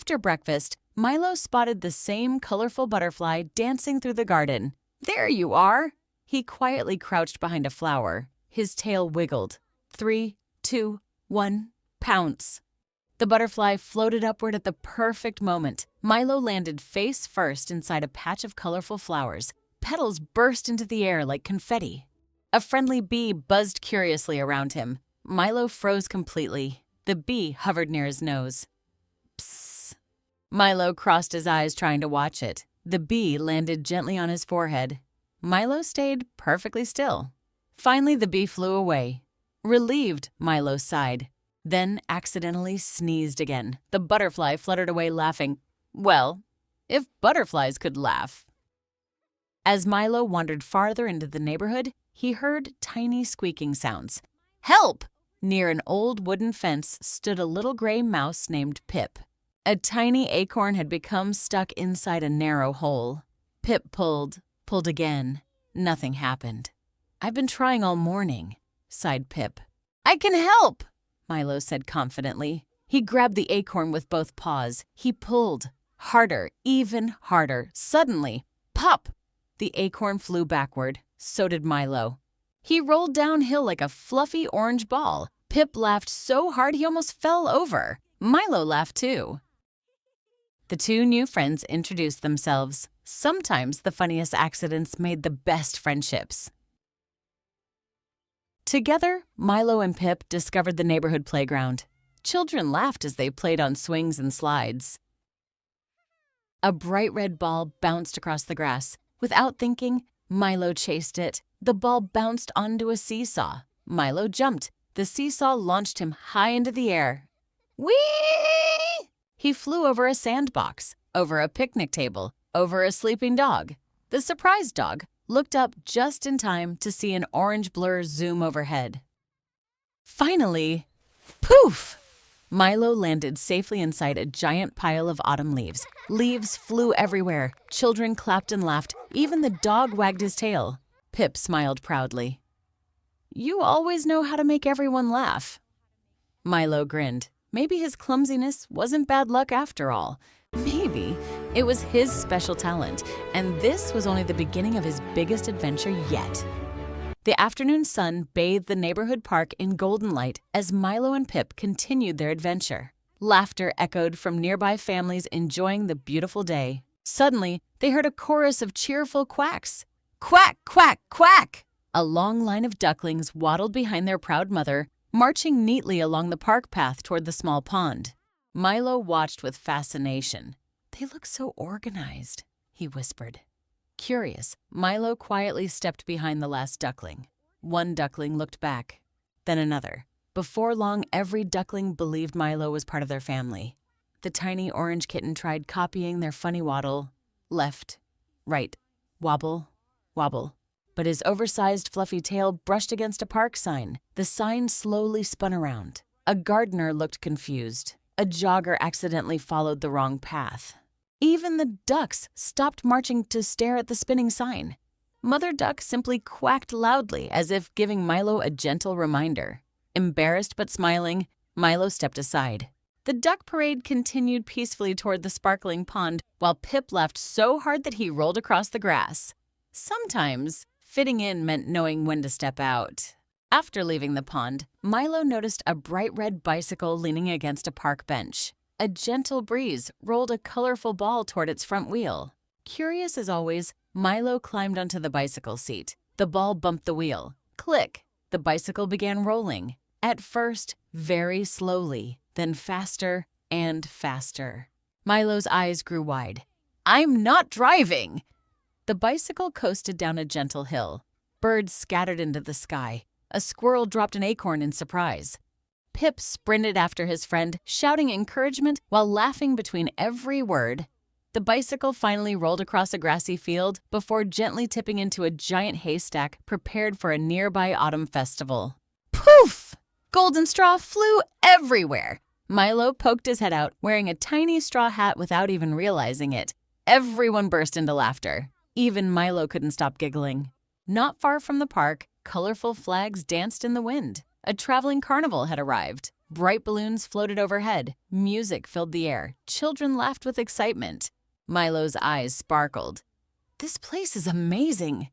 After breakfast, Milo spotted the same colorful butterfly dancing through the garden. "There you are!" He quietly crouched behind a flower. His tail wiggled. 3, 2, 1, pounce. The butterfly floated upward at the perfect moment. Milo landed face first inside a patch of colorful flowers. Petals burst into the air like confetti. A friendly bee buzzed curiously around him. Milo froze completely. The bee hovered near his nose. Psst. Milo crossed his eyes trying to watch it. The bee landed gently on his forehead. Milo stayed perfectly still. Finally, the bee flew away. Relieved, Milo sighed, then accidentally sneezed again. The butterfly fluttered away laughing. Well, if butterflies could laugh. As Milo wandered farther into the neighborhood, he heard tiny squeaking sounds. Help! Near an old wooden fence stood a little gray mouse named Pip. A tiny acorn had become stuck inside a narrow hole. Pip pulled again. Nothing happened. "I've been trying all morning," sighed Pip. "I can help," Milo said confidently. He grabbed the acorn with both paws. He pulled. Harder, even harder. Suddenly, pop! The acorn flew backward. So did Milo. He rolled downhill like a fluffy orange ball. Pip laughed so hard he almost fell over. Milo laughed too. The two new friends introduced themselves. Sometimes the funniest accidents made the best friendships. Together, Milo and Pip discovered the neighborhood playground. Children laughed as they played on swings and slides. A bright red ball bounced across the grass. Without thinking, Milo chased it. The ball bounced onto a seesaw. Milo jumped. The seesaw launched him high into the air. Whee! He flew over a sandbox, over a picnic table, over a sleeping dog. The surprised dog looked up just in time to see an orange blur zoom overhead. Finally, poof! Milo landed safely inside a giant pile of autumn leaves. Leaves flew everywhere. Children clapped and laughed. Even the dog wagged his tail. Pip smiled proudly. "You always know how to make everyone laugh." Milo grinned. Maybe his clumsiness wasn't bad luck after all. Maybe it was his special talent, and this was only the beginning of his biggest adventure yet. The afternoon sun bathed the neighborhood park in golden light as Milo and Pip continued their adventure. Laughter echoed from nearby families enjoying the beautiful day. Suddenly, they heard a chorus of cheerful quacks. Quack, quack, quack! A long line of ducklings waddled behind their proud mother, marching neatly along the park path toward the small pond. Milo watched with fascination. "They look so organized," he whispered. Curious, Milo quietly stepped behind the last duckling. One duckling looked back, then another. Before long, every duckling believed Milo was part of their family. The tiny orange kitten tried copying their funny waddle. Left, right, wobble, wobble. But his oversized fluffy tail brushed against a park sign. The sign slowly spun around. A gardener looked confused. A jogger accidentally followed the wrong path. Even the ducks stopped marching to stare at the spinning sign. Mother Duck simply quacked loudly as if giving Milo a gentle reminder. Embarrassed but smiling, Milo stepped aside. The duck parade continued peacefully toward the sparkling pond while Pip laughed so hard that he rolled across the grass. Sometimes, fitting in meant knowing when to step out. After leaving the pond, Milo noticed a bright red bicycle leaning against a park bench. A gentle breeze rolled a colorful ball toward its front wheel. Curious as always, Milo climbed onto the bicycle seat. The ball bumped the wheel. Click! The bicycle began rolling. At first, very slowly, then faster and faster. Milo's eyes grew wide. "I'm not driving!" The bicycle coasted down a gentle hill. Birds scattered into the sky. A squirrel dropped an acorn in surprise. Pip sprinted after his friend, shouting encouragement while laughing between every word. The bicycle finally rolled across a grassy field before gently tipping into a giant haystack prepared for a nearby autumn festival. Poof! Golden straw flew everywhere. Milo poked his head out, wearing a tiny straw hat without even realizing it. Everyone burst into laughter. Even Milo couldn't stop giggling. Not far from the park, colorful flags danced in the wind. A traveling carnival had arrived. Bright balloons floated overhead. Music filled the air. Children laughed with excitement. Milo's eyes sparkled. This place is amazing.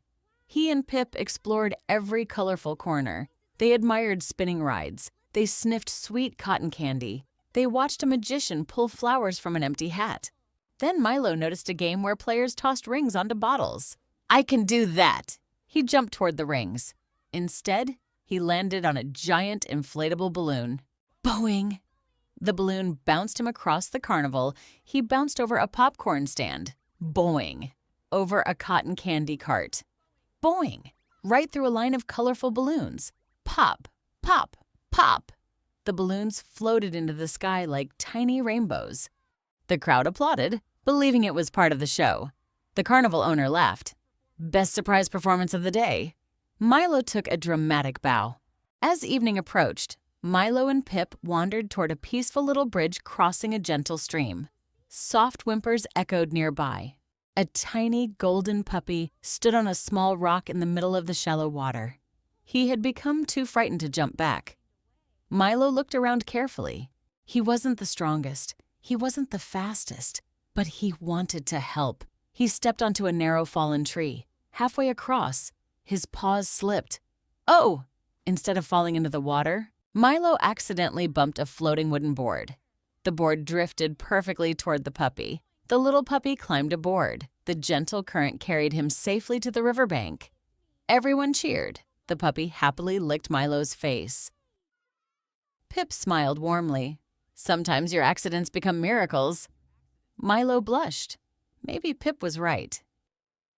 He and Pip explored every colorful corner. They admired spinning rides. They sniffed sweet cotton candy. They watched a magician pull flowers from an empty hat. Then Milo noticed a game where players tossed rings onto bottles. I can do that! He jumped toward the rings. Instead, he landed on a giant inflatable balloon. Boing! The balloon bounced him across the carnival. He bounced over a popcorn stand. Boing! Over a cotton candy cart. Boing! Right through a line of colorful balloons. Pop! Pop! Pop! The balloons floated into the sky like tiny rainbows. The crowd applauded, believing it was part of the show. The carnival owner laughed. Best surprise performance of the day. Milo took a dramatic bow. As evening approached, Milo and Pip wandered toward a peaceful little bridge crossing a gentle stream. Soft whimpers echoed nearby. A tiny golden puppy stood on a small rock in the middle of the shallow water. He had become too frightened to jump back. Milo looked around carefully. He wasn't the strongest. He wasn't the fastest. But he wanted to help. He stepped onto a narrow fallen tree. Halfway across, his paws slipped. Oh! Instead of falling into the water, Milo accidentally bumped a floating wooden board. The board drifted perfectly toward the puppy. The little puppy climbed aboard. The gentle current carried him safely to the riverbank. Everyone cheered. The puppy happily licked Milo's face. Pip smiled warmly. Sometimes your accidents become miracles. Milo blushed. Maybe Pip was right.